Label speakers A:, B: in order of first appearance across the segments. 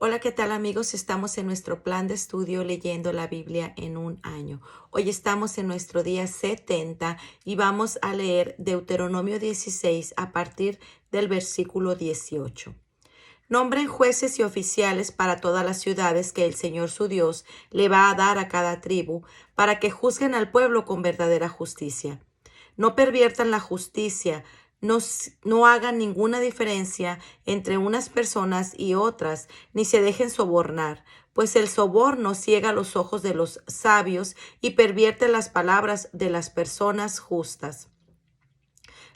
A: Hola, ¿qué tal amigos? Estamos en nuestro plan de estudio leyendo la Biblia en un año. Hoy estamos en nuestro día 70 y vamos a leer Deuteronomio 16 a partir del versículo 18. Nombren jueces y oficiales para todas las ciudades que el Señor su Dios le va a dar a cada tribu, para que juzguen al pueblo con verdadera justicia. No perviertan la justicia, no hagan ninguna diferencia entre unas personas y otras, ni se dejen sobornar, pues el soborno ciega los ojos de los sabios y pervierte las palabras de las personas justas.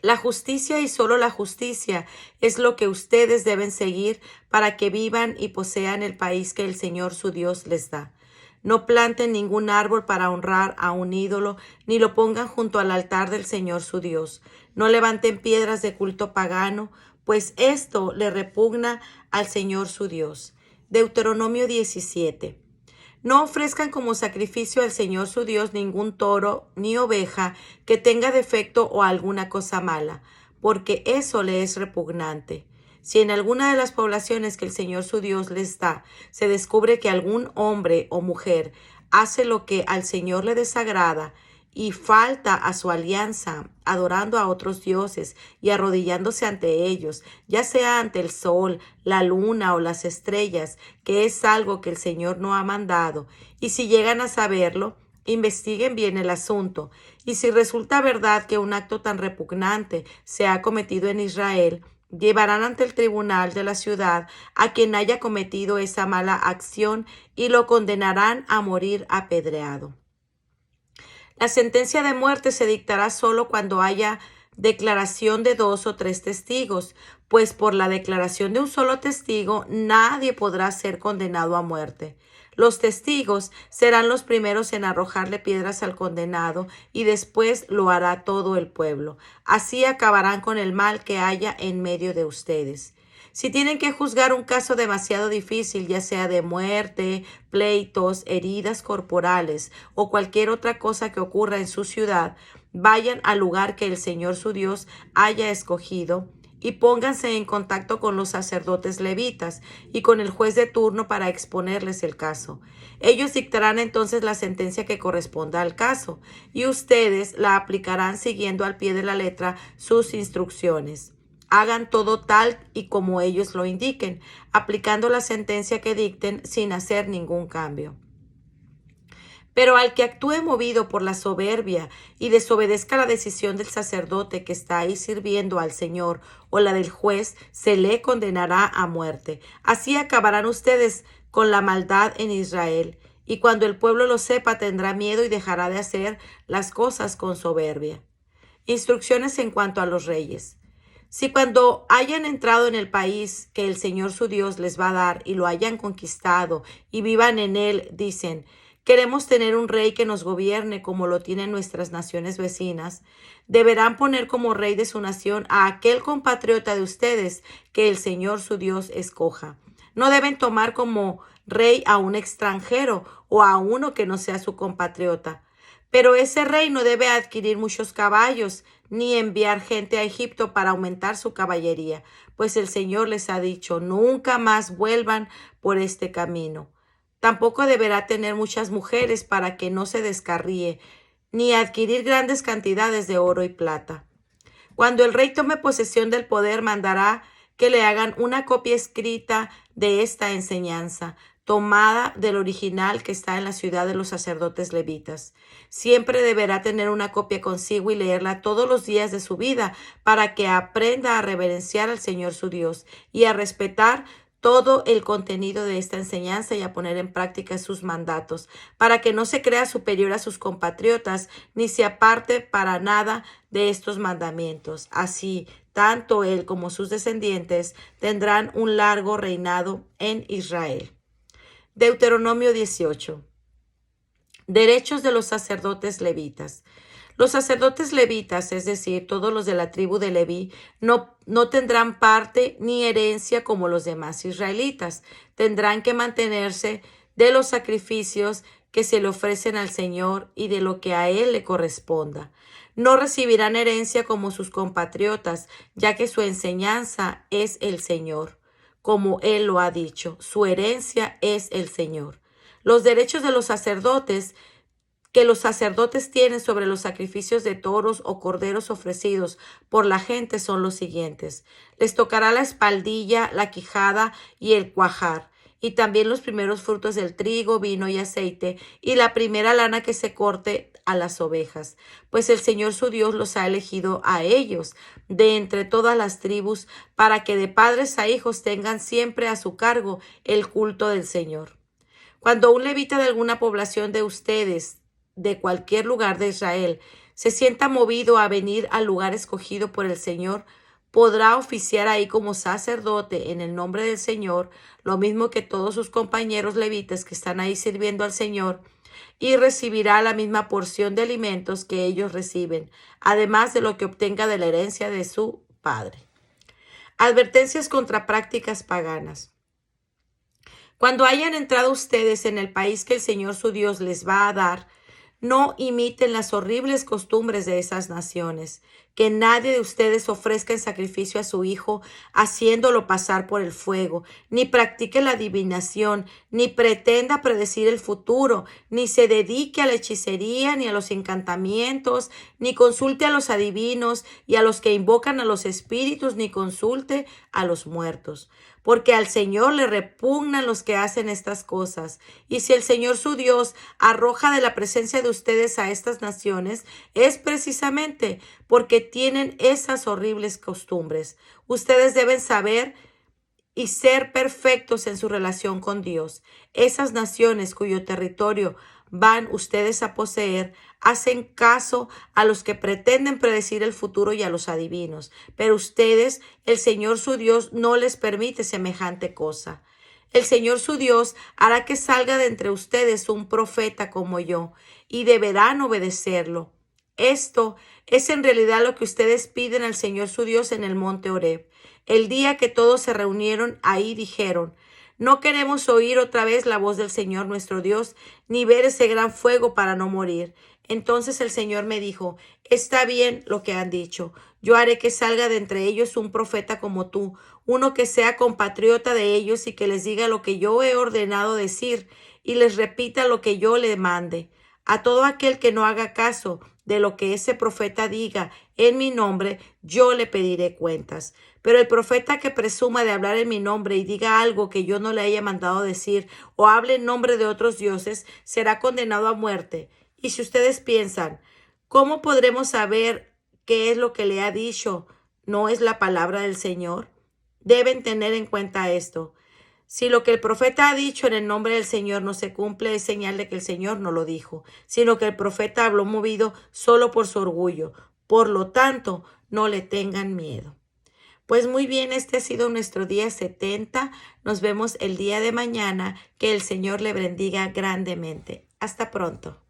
A: La justicia y solo la justicia es lo que ustedes deben seguir para que vivan y posean el país que el Señor su Dios les da. No planten ningún árbol para honrar a un ídolo, ni lo pongan junto al altar del Señor su Dios. No levanten piedras de culto pagano, pues esto le repugna al Señor su Dios. Deuteronomio 17. No ofrezcan como sacrificio al Señor su Dios ningún toro ni oveja que tenga defecto o alguna cosa mala, porque eso le es repugnante. Si en alguna de las poblaciones que el Señor su Dios les da se descubre que algún hombre o mujer hace lo que al Señor le desagrada y falta a su alianza, adorando a otros dioses y arrodillándose ante ellos, ya sea ante el sol, la luna o las estrellas, que es algo que el Señor no ha mandado, y si llegan a saberlo, investiguen bien el asunto, y si resulta verdad que un acto tan repugnante se ha cometido en Israel, llevarán ante el tribunal de la ciudad a quien haya cometido esa mala acción y lo condenarán a morir apedreado. La sentencia de muerte se dictará solo cuando haya declaración de 2 o 3 testigos, pues por la declaración de un solo testigo nadie podrá ser condenado a muerte. Los testigos serán los primeros en arrojarle piedras al condenado y después lo hará todo el pueblo. Así acabarán con el mal que haya en medio de ustedes. Si tienen que juzgar un caso demasiado difícil, ya sea de muerte, pleitos, heridas corporales o cualquier otra cosa que ocurra en su ciudad, vayan al lugar que el Señor su Dios haya escogido y pónganse en contacto con los sacerdotes levitas y con el juez de turno para exponerles el caso. Ellos dictarán entonces la sentencia que corresponda al caso y ustedes la aplicarán siguiendo al pie de la letra sus instrucciones. Hagan todo tal y como ellos lo indiquen, aplicando la sentencia que dicten sin hacer ningún cambio. Pero al que actúe movido por la soberbia y desobedezca la decisión del sacerdote que está ahí sirviendo al Señor o la del juez, se le condenará a muerte. Así acabarán ustedes con la maldad en Israel. Y cuando el pueblo lo sepa, tendrá miedo y dejará de hacer las cosas con soberbia. Instrucciones en cuanto a los reyes. Si cuando hayan entrado en el país que el Señor su Dios les va a dar y lo hayan conquistado y vivan en él, dicen, queremos tener un rey que nos gobierne como lo tienen nuestras naciones vecinas, deberán poner como rey de su nación a aquel compatriota de ustedes que el Señor su Dios escoja. No deben tomar como rey a un extranjero o a uno que no sea su compatriota. Pero ese rey no debe adquirir muchos caballos, ni enviar gente a Egipto para aumentar su caballería, pues el Señor les ha dicho, nunca más vuelvan por este camino. Tampoco deberá tener muchas mujeres para que no se descarríe, ni adquirir grandes cantidades de oro y plata. Cuando el rey tome posesión del poder, mandará que le hagan una copia escrita de esta enseñanza, tomada del original que está en la ciudad de los sacerdotes levitas. Siempre deberá tener una copia consigo y leerla todos los días de su vida para que aprenda a reverenciar al Señor su Dios y a respetar todo el contenido de esta enseñanza y a poner en práctica sus mandatos, para que no se crea superior a sus compatriotas, ni se aparte para nada de estos mandamientos. Así, tanto él como sus descendientes tendrán un largo reinado en Israel. Deuteronomio 18. Derechos de los sacerdotes levitas. Los sacerdotes levitas, es decir, todos los de la tribu de Leví, no tendrán parte ni herencia como los demás israelitas. Tendrán que mantenerse de los sacrificios que se le ofrecen al Señor y de lo que a Él le corresponda. No recibirán herencia como sus compatriotas, ya que su enseñanza es el Señor. como él lo ha dicho. Su herencia es el Señor. Los derechos de los sacerdotes que los sacerdotes tienen sobre los sacrificios de toros o corderos ofrecidos por la gente son los siguientes. Les tocará la espaldilla, la quijada y el cuajar, y también los primeros frutos del trigo, vino y aceite, y la primera lana que se corte a las ovejas, pues el Señor su Dios los ha elegido a ellos de entre todas las tribus, para que de padres a hijos tengan siempre a su cargo el culto del Señor. Cuando un levita de alguna población de ustedes, de cualquier lugar de Israel, se sienta movido a venir al lugar escogido por el Señor, podrá oficiar ahí como sacerdote en el nombre del Señor, lo mismo que todos sus compañeros levitas que están ahí sirviendo al Señor, y recibirá la misma porción de alimentos que ellos reciben, además de lo que obtenga de la herencia de su padre. Advertencias contra prácticas paganas. Cuando hayan entrado ustedes en el país que el Señor su Dios les va a dar, no imiten las horribles costumbres de esas naciones. Que nadie de ustedes ofrezca en sacrificio a su hijo, haciéndolo pasar por el fuego, ni practique la adivinación, ni pretenda predecir el futuro, ni se dedique a la hechicería, ni a los encantamientos, ni consulte a los adivinos y a los que invocan a los espíritus, ni consulte a los muertos. Porque al Señor le repugnan los que hacen estas cosas. Y si el Señor su Dios arroja de la presencia de ustedes a estas naciones, es precisamente porque tienen esas horribles costumbres. Ustedes deben saber y ser perfectos en su relación con Dios. Esas naciones cuyo territorio van ustedes a poseer hacen caso a los que pretenden predecir el futuro y a los adivinos, pero ustedes, el Señor su Dios, no les permite semejante cosa. El Señor su Dios hará que salga de entre ustedes un profeta como yo, y deberán obedecerlo. Esto es en realidad lo que ustedes piden al Señor su Dios en el monte Horeb. El día que todos se reunieron ahí dijeron: no queremos oír otra vez la voz del Señor nuestro Dios, ni ver ese gran fuego para no morir. Entonces el Señor me dijo: está bien lo que han dicho. Yo haré que salga de entre ellos un profeta como tú, uno que sea compatriota de ellos y que les diga lo que yo he ordenado decir y les repita lo que yo le mande. A todo aquel que no haga caso de lo que ese profeta diga en mi nombre, yo le pediré cuentas. Pero el profeta que presuma de hablar en mi nombre y diga algo que yo no le haya mandado decir, o hable en nombre de otros dioses, será condenado a muerte. Y si ustedes piensan: ¿cómo podremos saber qué es lo que le ha dicho? ¿No es la palabra del Señor? Deben tener en cuenta esto. Si lo que el profeta ha dicho en el nombre del Señor no se cumple, es señal de que el Señor no lo dijo, sino que el profeta habló movido solo por su orgullo. Por lo tanto, no le tengan miedo. Pues muy bien, este ha sido nuestro día 70. Nos vemos el día de mañana. Que el Señor le bendiga grandemente. Hasta pronto.